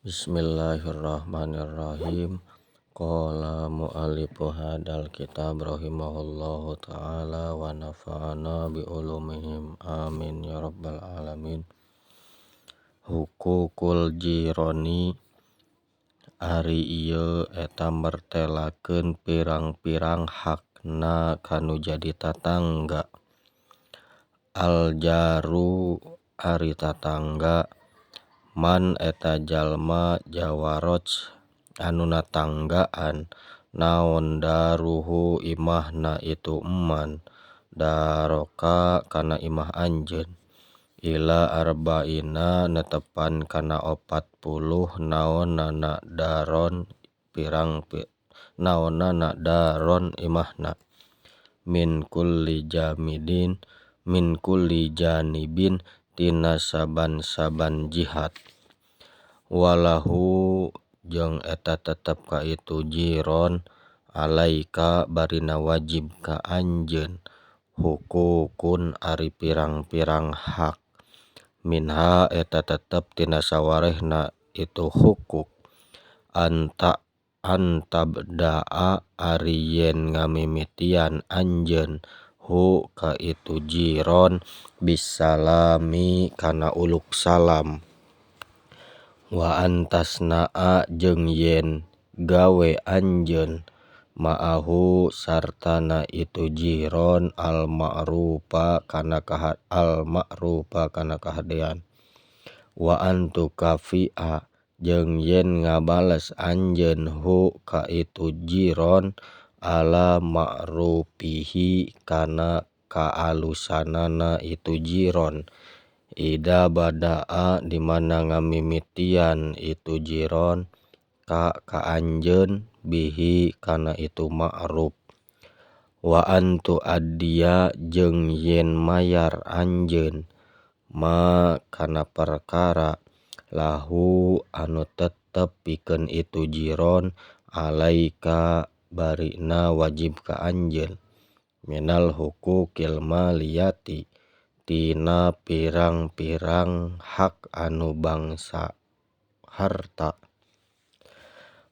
Bismillahirrahmanirrahim. Qala mu'allifu hadal kitab rahimahullahu ta'ala wa nafa'ana bi ulumihim amin ya rabbal alamin. Hukukul jironi ari ieu eta mertelakeun pirang-pirang hakna kanu jadi tatangga. Al jaru ari tatangga man eta jalma jawaroj anu natanggaan naon daruhu imahna itu eman daroka kana imah anjeun ila arba'ina netepan kana 40 naonnana daron naonnana daron imahna min kulli janibin tina saban-saban jihad. Walahu jeung eta tetep ka itu jiron alaika barina wajib ka anjeun hukukun ari pirang-pirang hak minha eta tetep tina sawarehna itu hukuk antabda'a ari yen ngamimitian anjeun hu ka itu jiron bisalami kana uluk salam wa antasna'a jeung yen gawe anjeun ma'ahu sartana itu jiron al ma'rufa kana kahadean wa antukafi'a jeung yen ngabales anjeun hu ka itu jiron ala ma'rufihi kana kaalusanana itu jiron ida bada'a dimana ngamimitian itu jiron ka anjeun bihi kana itu ma'ruf wa antu addiya jeung yen mayar anjeun ma kana perkara lahu anu tetep pikeun itu jiron alaika barina wajib ka anjeun minal hukukil maliyati tina pirang-pirang hak anu bangsa harta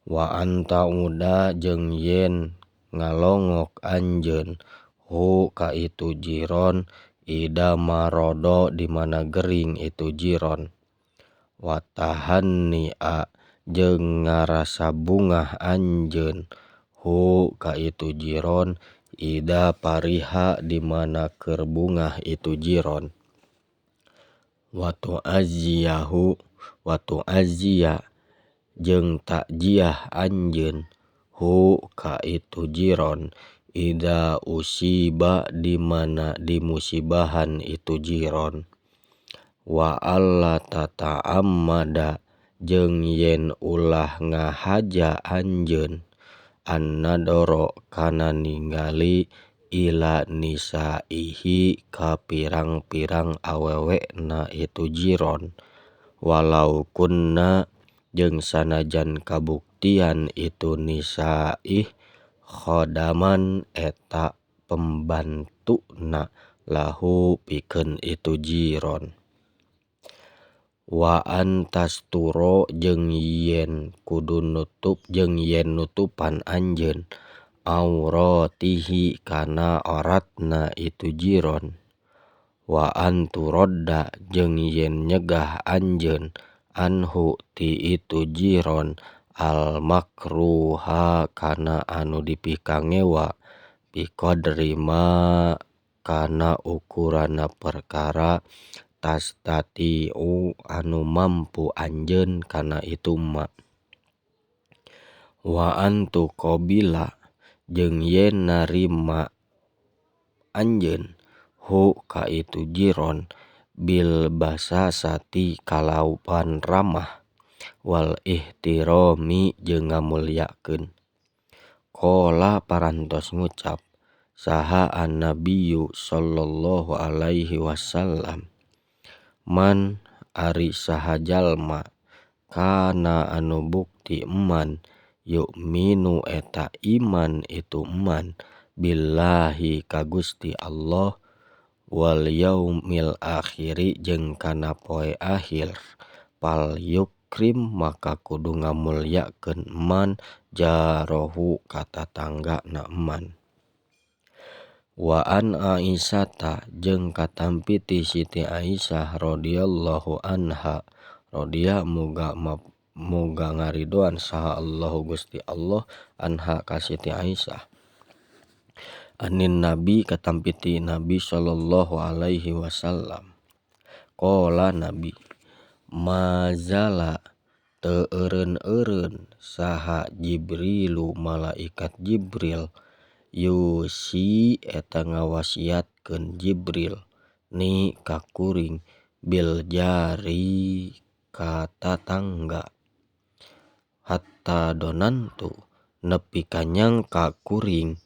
wa anta uda jeung yen ngalongok anjeun hu ka itu jiron ida marodo dimana gering itu jiron wa tahanni'a jeung ngarasa bungah anjeun hu ka itu jiron ida pariha dimana keur bungah itu jiron wa tu'azziya jeung takjiah anjeun hu ka itu jiron ida usiba dimana dimusibahan itu jiron wa alla tata'ammada jeung yen ulah ngahaja anjeun annadoro kana ningali ila nisaihi ka pirang-pirang awewena itu jiron walau kunna jeung sanajan kabuktian itu nisaih khodaman eta pembantuna lahu pikeun itu jiron wa antasturo jeung yen kudu nutupan anjeun auratihi kana auratna itu jiron wa anturodda jeung yen nyegah anjeun anhu ti itu jiron al makruha kana anu dipikangewa biqadri ma kana ukurana perkara tastatiu anu mampu anjeun kana itu ma wa antuqobila jeung yen narima anjeun hu ka itu jiron bil basasati kalawan ramah wal ihtirami jeung ngamulyakeun qola parantos ngucap saha an-nabiyyu sallallahu alaihi wasallam man ari saha jalma kana anu bukti eman yu'minu eta iman itu eman billahi ka Gusti Allah wal yaumil akhiri jeung kana poe akhir fal mukrim maka kudu ngamulyakeun man jarohu ka tatanggana man. Wa an Aisyata jeung katampi ti Siti Aisyah radhiyallahu anha radhiya muga ngaridoan saha Allahu Gusti Allah anha ka Siti Aisyah anin Nabi katampi ti Nabi sallallahu alaihi wasallam qala Nabi mazala teu eureun-eureun saha Jibrilu malaikat Jibril yusi eta ngawasiatkeun Jibril ni ka kuring bil jari ka tatangga hatta donantu nepi ka nyangka kuring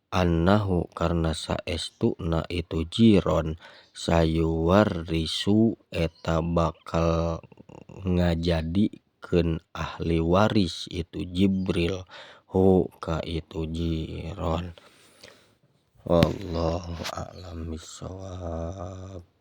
annahu karna saestuna itu jiron sayuwarrisu eta bakal ngajadikeun ahli waris itu Jibril hu ka itu jiron. Wallahu a'lam bishawab.